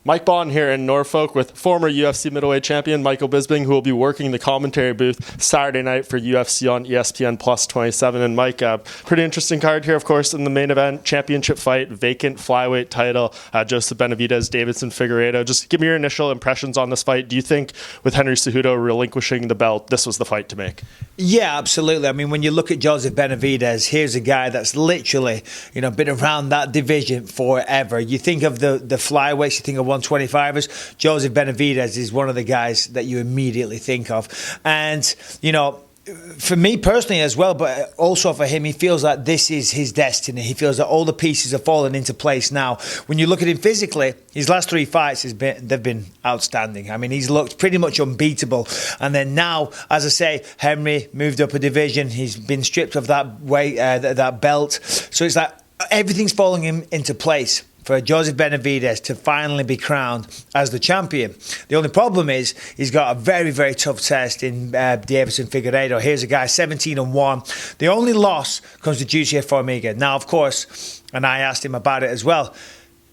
Mike Bohn here in Norfolk with former UFC middleweight champion Michael Bisping, who will be working the commentary booth Saturday night for UFC on ESPN Plus 27. And Mike, pretty interesting card here, of course, in the main event, championship fight, vacant flyweight title, Joseph Benavidez, Deiveson Figueiredo. Just give me your initial impressions on this fight. Do you think with Henry Cejudo relinquishing the belt, this was the fight to make? Yeah, absolutely. I mean, when you look at Joseph Benavidez, here's a guy that's literally, been around that division forever. You think of the flyweights, you think of 125ers. Joseph Benavidez is one of the guys that you immediately think of. And, for me personally as well, but also for him, he feels like this is his destiny. He feels that all the pieces are falling into place now. When you look at him physically, his last three fights, they've been outstanding. I mean, he's looked pretty much unbeatable. And then now, as I say, Henry moved up a division. He's been stripped of that weight, that belt. So it's like everything's falling into place for Joseph Benavidez to finally be crowned as the champion. The only problem is he's got a very, very tough test in Deiveson Figueiredo. Here's a guy, 17-1. The only loss comes to Junkie Formiga. Now, of course, and I asked him about it as well,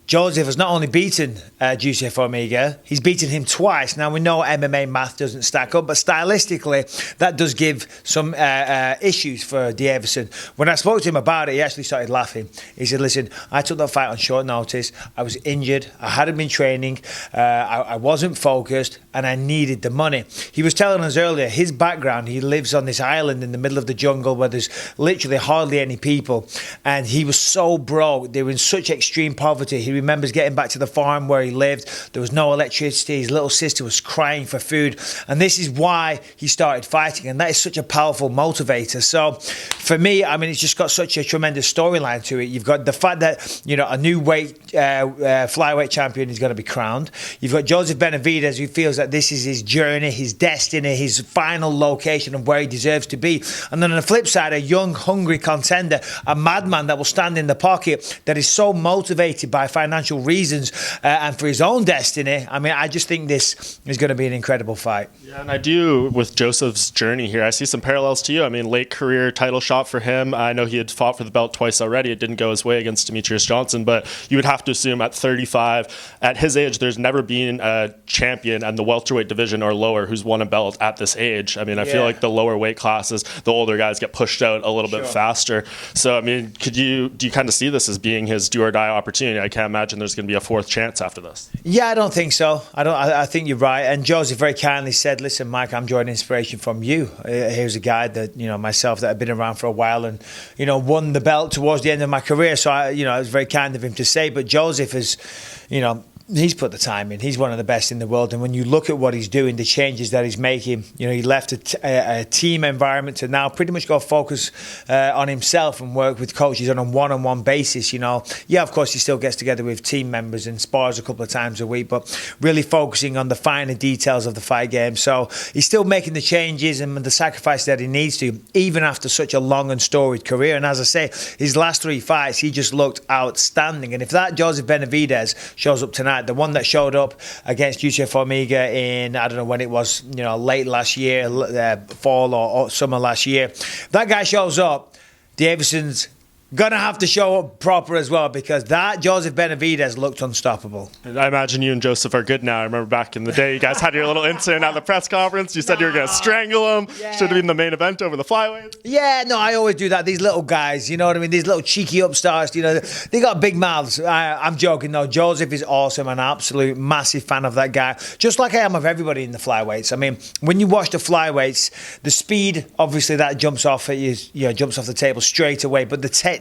Joseph has not only beaten Junkie Formiga, he's beaten him twice. Now, we know MMA math doesn't stack up, but stylistically, that does give some issues for Deiveson. When I spoke to him about it, he actually started laughing. He said, listen, I took that fight on short notice. I was injured. I hadn't been training. I wasn't focused, and I needed the money. He was telling us earlier, his background, he lives on this island in the middle of the jungle where there's literally hardly any people, and he was so broke. They were in such extreme poverty. He remembers getting back to the farm where he lived. There was no electricity. His little sister was crying for food. And this is why he started fighting. And that is such a powerful motivator. So for me, I mean, it's just got such a tremendous storyline to it. You've got the fact that, a new flyweight champion is going to be crowned. You've got Joseph Benavidez, who feels that this is his journey, his destiny, his final location of where he deserves to be. And then on the flip side, a young, hungry contender, a madman that will stand in the pocket, that is so motivated by financial reasons and for his own destiny. I mean, I just think this is going to be an incredible fight. Yeah, and I do, with Joseph's journey here, I see some parallels to you. I mean, late career title shot for him. I know he had fought for the belt twice already. It didn't go his way against Demetrius Johnson, but you would have to assume at 35, at his age, there's never been a champion in the welterweight division or lower who's won a belt at this age. I mean, I feel like the lower weight classes, the older guys get pushed out a little bit faster. So, I mean, do you kind of see this as being his do or die opportunity? I can't imagine there's going to be a fourth chance after this. Yeah, I don't think so. I think you're right. And Joseph very kindly said, listen, Mike, I'm drawing inspiration from you. Here's a guy that, myself, that had been around for a while and, won the belt towards the end of my career. So, it was very kind of him to say. But Joseph is, he's put the time in. He's one of the best in the world. And when you look at what he's doing, the changes that he's making, he left a team environment to now pretty much go focus on himself and work with coaches on a one-on-one basis. Yeah, of course, he still gets together with team members and spars a couple of times a week, but really focusing on the finer details of the fight game. So he's still making the changes and the sacrifice that he needs to, even after such a long and storied career. And as I say, his last three fights, he just looked outstanding. And if that Joseph Benavidez shows up tonight, the one that showed up against Junkie Formiga in, I don't know when it was, late last year, fall or summer last year, that guy shows up, Deiveson's going to have to show up proper as well, because that Joseph Benavidez looked unstoppable. And I imagine you and Joseph are good now. I remember back in the day, you guys had your little incident at the press conference. You said you were going to strangle him. Yeah. Should have been the main event over the flyweight. Yeah, no, I always do that. These little guys, you know what I mean? These little cheeky upstarts, they got big mouths. I'm joking, though. Joseph is awesome. I'm an absolute massive fan of that guy, just like I am of everybody in the flyweights. I mean, when you watch the flyweights, the speed, obviously, that jumps off at you, jumps off the table straight away, but the technique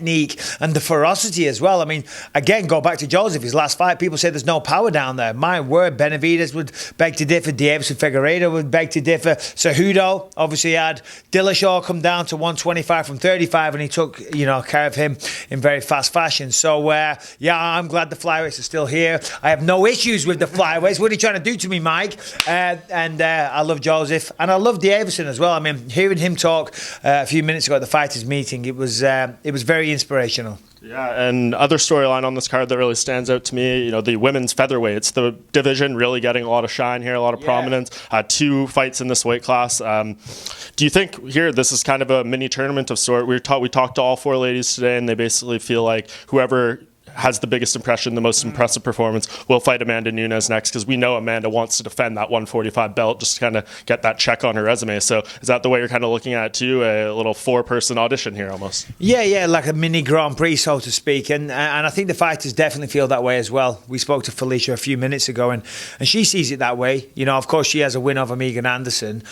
and the ferocity as well. I mean, again, go back to Joseph, his last fight, people say there's no power down there. My word, Benavidez would beg to differ, Deiveson Figueiredo would beg to differ. Cejudo obviously had Dillashaw come down to 125 from 35, and he took, care of him in very fast fashion. So, I'm glad the flyweights are still here. I have no issues with the flyweights. What are you trying to do to me, Mike? And I love Joseph, and I love Deiveson as well. I mean, hearing him talk a few minutes ago at the fighters very inspirational. Yeah, and other storyline on this card that really stands out to me, the women's featherweights, the division really getting a lot of shine here, a lot of prominence. 2 fights in this weight class. Do you think here this is kind of a mini tournament of sort? We talked to all 4 ladies today, and they basically feel like whoever has the biggest impression, the most impressive performance, will fight Amanda Nunes next, because we know Amanda wants to defend that 145 belt just to kind of get that check on her resume. So is that the way you're kind of looking at it too? A little 4-person audition here almost? Yeah, like a mini Grand Prix, so to speak. And I think the fighters definitely feel that way as well. We spoke to Felicia a few minutes ago, and she sees it that way. Of course, she has a win over Megan Anderson,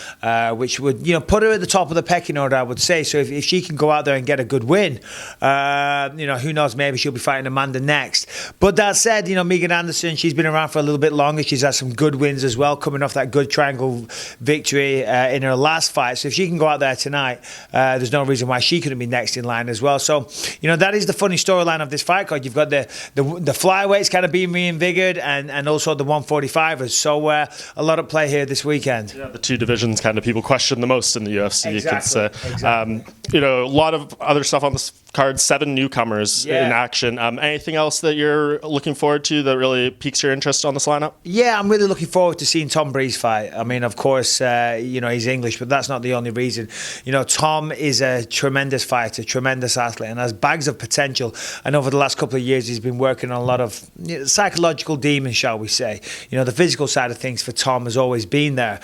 which would, put her at the top of the pecking order, I would say. So if she can go out there and get a good win, who knows, maybe she'll be fighting Amanda next. But that said, Megan Anderson, she's been around for a little bit longer. She's had some good wins as well, coming off that good triangle victory in her last fight. So if she can go out there tonight, there's no reason why she couldn't be next in line as well. So, that is the funny storyline of this fight card. You've got the flyweights kind of being reinvigorated, and also the 145ers. So a lot at play here this weekend. Yeah, the two divisions kind of people question the most in the UFC. Exactly. A lot of other stuff on this card, 7 newcomers in action. Anything else that you're looking forward to that really piques your interest on this lineup? Yeah, I'm really looking forward to seeing Tom Breeze fight. I mean, of course, he's English, but that's not the only reason. Tom is a tremendous fighter, tremendous athlete, and has bags of potential. And over the last couple of years, he's been working on a lot of psychological demons, shall we say. The physical side of things for Tom has always been there.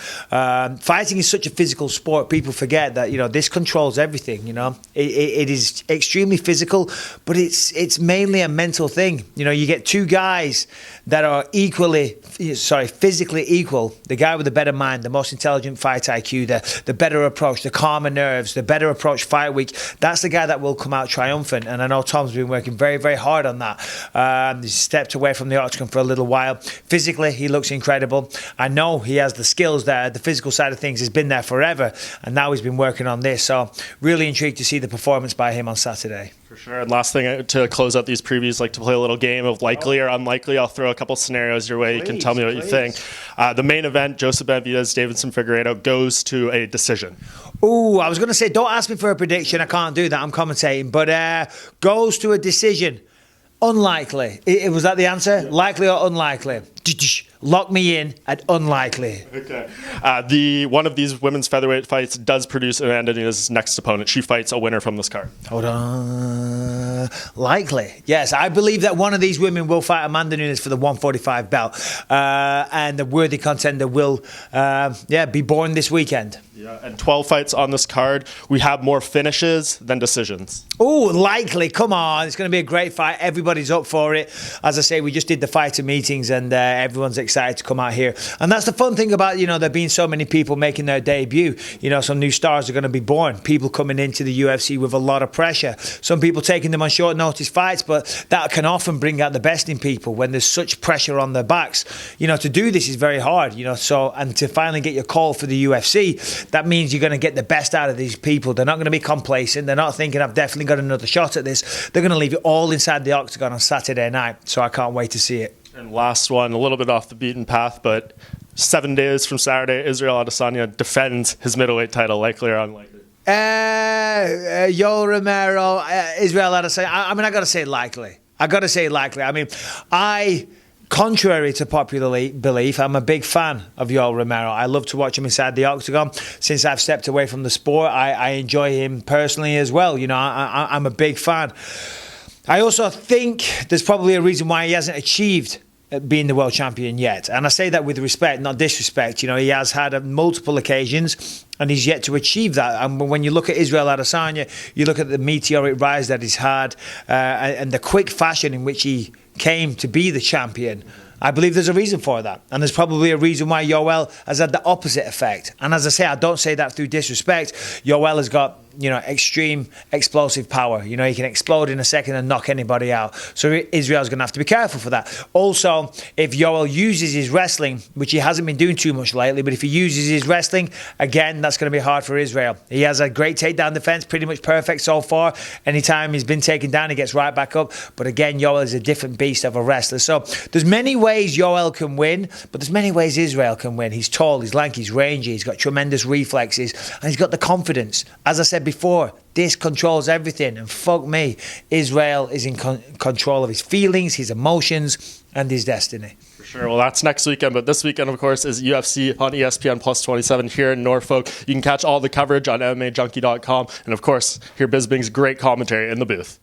Fighting is such a physical sport. People forget that, this controls everything, It is extremely physical, but it's mainly a mental thing. You get two guys that are physically equal. The guy with the better mind, the most intelligent fight IQ, the better approach, the calmer nerves, the better approach fight week. That's the guy that will come out triumphant. And I know Tom's been working very, very hard on that. He's stepped away from the octagon for a little while. Physically, he looks incredible. I know he has the skills there. The physical side of things has been there forever, and now he's been working on this. So really intrigued to see the performance by him on Saturday. For sure. And last thing, to close out these previews, like to play a little game of likely or unlikely. I'll throw a couple scenarios your way. You can tell me what you think. The main event, Joseph Benavidez, Davidson Figueiredo, goes to a decision. Oh, I was going to say, don't ask me for a prediction. I can't do that. I'm commentating. But goes to a decision. Unlikely. Was that the answer? Yeah. Likely or unlikely? Lock me in at unlikely. Okay. One of these women's featherweight fights does produce Amanda Nunes' next opponent. She fights a winner from this card. Hold on. Likely. Yes, I believe that one of these women will fight Amanda Nunes for the 145 belt. And the worthy contender will be born this weekend. Yeah, and 12 fights on this card. We have more finishes than decisions. Oh, likely. Come on. It's going to be a great fight. Everybody's up for it. As I say, we just did the fighter meetings, and everyone's excited to come out here. And that's the fun thing about, there being so many people making their debut. Some new stars are going to be born. People coming into the UFC with a lot of pressure. Some people taking them on short notice fights, but that can often bring out the best in people when there's such pressure on their backs. To do this is very hard, and to finally get your call for the UFC, that means you're going to get the best out of these people. They're not going to be complacent. They're not thinking, I've definitely got another shot at this. They're going to leave it all inside the octagon on Saturday night. So I can't wait to see it. And last one, a little bit off the beaten path, but 7 days from Saturday, Israel Adesanya defends his middleweight title, likely or unlikely? Yoel Romero, Israel Adesanya. I got to say likely. I mean, contrary to popular belief, I'm a big fan of Yoel Romero. I love to watch him inside the octagon. Since I've stepped away from the sport, I enjoy him personally as well. I'm a big fan. I also think there's probably a reason why he hasn't achieved being the world champion yet. And I say that with respect, not disrespect. He has had multiple occasions and he's yet to achieve that. And when you look at Israel Adesanya, you look at the meteoric rise that he's had and the quick fashion in which he came to be the champion. I believe there's a reason for that. And there's probably a reason why Yoel has had the opposite effect. And as I say, I don't say that through disrespect. Yoel has got, extreme explosive power. He can explode in a second and knock anybody out. So Israel's going to have to be careful for that. Also, if Yoel uses his wrestling, which he hasn't been doing too much lately, but if he uses his wrestling, again, that's going to be hard for Israel. He has a great takedown defense, pretty much perfect so far. Anytime he's been taken down, he gets right back up. But again, Yoel is a different beast of a wrestler. So there's many ways Yoel can win, but there's many ways Israel can win. He's tall, he's lanky, he's rangy, he's got tremendous reflexes, and he's got the confidence. As I said before, this controls everything, and fuck me, Israel is in control of his feelings, his emotions, and his destiny. For sure. Well, that's next weekend, but this weekend, of course, is UFC on ESPN Plus 27 here in Norfolk. You can catch all the coverage on MMAJunkie.com, and of course, hear Bisping's great commentary in the booth.